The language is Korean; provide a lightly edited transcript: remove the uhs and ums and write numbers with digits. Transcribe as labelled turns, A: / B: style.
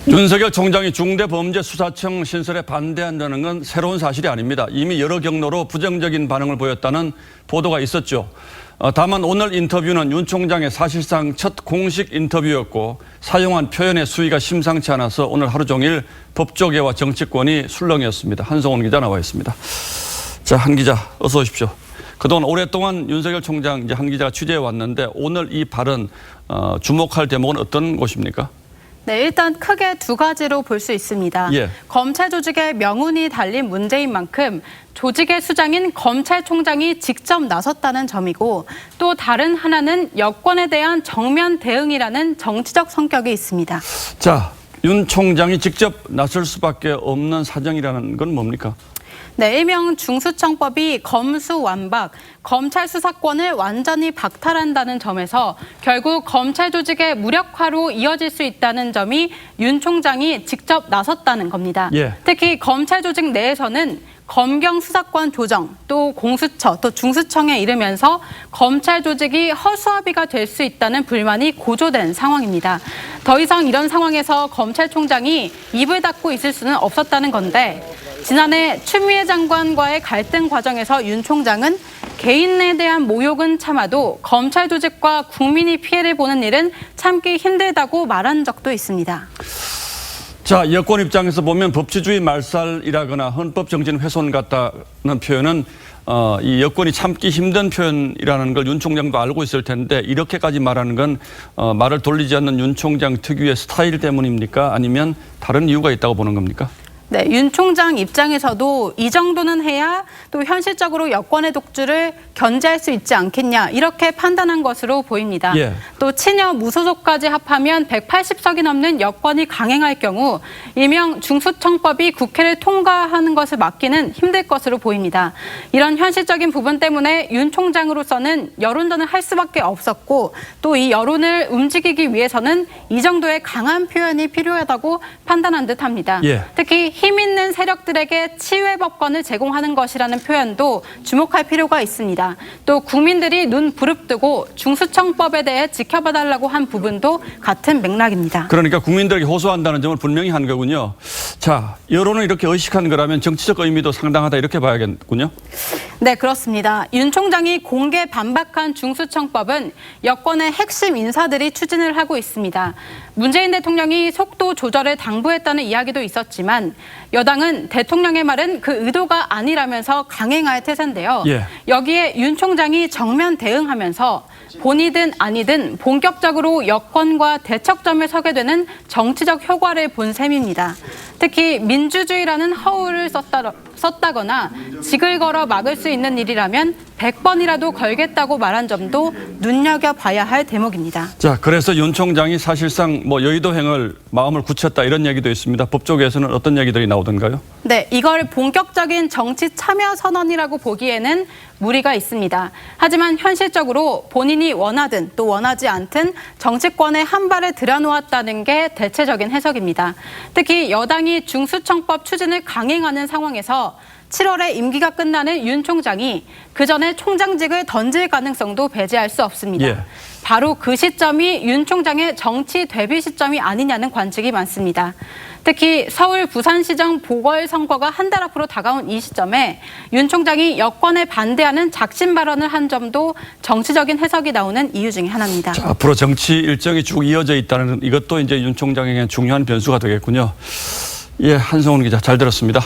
A: 윤석열 총장이 중대범죄수사청 신설에 반대한다는 건 새로운 사실이 아닙니다. 이미 여러 경로로 부정적인 반응을 보였다는 보도가 있었죠. 다만 오늘 인터뷰는 윤 총장의 사실상 첫 공식 인터뷰였고 사용한 표현의 수위가 심상치 않아서 오늘 하루 종일 법조계와 정치권이 술렁이었습니다. 한성원 기자 나와 있습니다. 자, 한 기자 어서 오십시오. 그동안 오랫동안 윤석열 총장 한 기자가 취재해 왔는데 오늘 이 발언 주목할 대목은 어떤 곳입니까?
B: 네, 일단 크게 두 가지로 볼 수 있습니다.
A: 예.
B: 검찰 조직에 명운이 달린 문제인 만큼 조직의 수장인 검찰총장이 직접 나섰다는 점이고 또 다른 하나는 여권에 대한 정면 대응이라는 정치적 성격이 있습니다.
A: 자, 윤 총장이 직접 나설 수밖에 없는 사정이라는 건 뭡니까?
B: 네, 일명 중수청법이 검수완박, 검찰 수사권을 완전히 박탈한다는 점에서 결국 검찰 조직의 무력화로 이어질 수 있다는 점이 윤 총장이 직접 나섰다는 겁니다.
A: 예.
B: 특히 검찰 조직 내에서는 검경 수사권 조정, 또 공수처, 또 중수청에 이르면서 검찰 조직이 허수아비가 될 수 있다는 불만이 고조된 상황입니다. 더 이상 이런 상황에서 검찰총장이 입을 닫고 있을 수는 없었다는 건데 지난해 추미애 장관과의 갈등 과정에서 윤 총장은 개인에 대한 모욕은 참아도 검찰 조직과 국민이 피해를 보는 일은 참기 힘들다고 말한 적도 있습니다.
A: 자, 여권 입장에서 보면 법치주의 말살이라거나 헌법 정신 훼손 같다는 표현은 이 여권이 참기 힘든 표현이라는 걸 윤 총장도 알고 있을 텐데 이렇게까지 말하는 건 말을 돌리지 않는 윤 총장 특유의 스타일 때문입니까? 아니면 다른 이유가 있다고 보는 겁니까?
B: 네, 윤 총장 입장에서도 이 정도는 해야 또 현실적으로 여권의 독주를 견제할 수 있지 않겠냐 이렇게 판단한 것으로 보입니다.
A: 예.
B: 또 친여 무소속까지 합하면 180석이 넘는 여권이 강행할 경우 일명 중수청법이 국회를 통과하는 것을 막기는 힘들 것으로 보입니다. 이런 현실적인 부분 때문에 윤 총장으로서는 여론전을 할 수밖에 없었고 또 이 여론을 움직이기 위해서는 이 정도의 강한 표현이 필요하다고 판단한 듯합니다.
A: 예.
B: 특히 힘 있는 세력들에게 치유의 법권을 제공하는 것이라는 표현도 주목할 필요가 있습니다. 또 국민들이 눈 부릅뜨고 중수청법에 대해 지켜봐달라고 한 부분도 같은 맥락입니다.
A: 그러니까 국민들에게 호소한다는 점을 분명히 한 거군요. 자, 여론을 이렇게 의식한 거라면 정치적 의미도 상당하다 이렇게 봐야겠군요.
B: 네, 그렇습니다. 윤 총장이 공개 반박한 중수청법은 여권의 핵심 인사들이 추진을 하고 있습니다. 문재인 대통령이 속도 조절을 당부했다는 이야기도 있었지만 여당은 대통령의 말은 그 의도가 아니라면서 강행할 태세인데요.
A: 예.
B: 여기에 윤 총장이 정면 대응하면서 본이든 아니든 본격적으로 여권과 대척점에 서게 되는 정치적 효과를 본 셈입니다. 특히 민주주의라는 허울을 썼다거나 직을 걸어 막을 수 있는 일이라면 100번이라도 걸겠다고 말한 점도 눈여겨봐야 할 대목입니다.
A: 자, 그래서 윤 총장이 사실상 여의도행을 마음을 굳혔다 이런 얘기도 있습니다. 법조계에서는 어떤 얘기들이 나오던가요?
B: 네, 이걸 본격적인 정치 참여 선언이라고 보기에는 무리가 있습니다. 하지만 현실적으로 본인이 원하든 또 원하지 않든 정치권에 한 발을 들여놓았다는 게 대체적인 해석입니다. 특히 여당이 중수청법 추진을 강행하는 상황에서 7월에 임기가 끝나는 윤 총장이 그 전에 총장직을 던질 가능성도 배제할 수 없습니다.
A: 예.
B: 바로 그 시점이 윤 총장의 정치 데뷔 시점이 아니냐는 관측이 많습니다. 특히 서울 부산시장 보궐선거가 한 달 앞으로 다가온 이 시점에 윤 총장이 여권에 반대하는 작심 발언을 한 점도 정치적인 해석이 나오는 이유 중에 하나입니다.
A: 자, 앞으로 정치 일정이 쭉 이어져 있다는 이것도 이제 윤 총장에게 중요한 변수가 되겠군요. 예, 한성훈 기자 잘 들었습니다.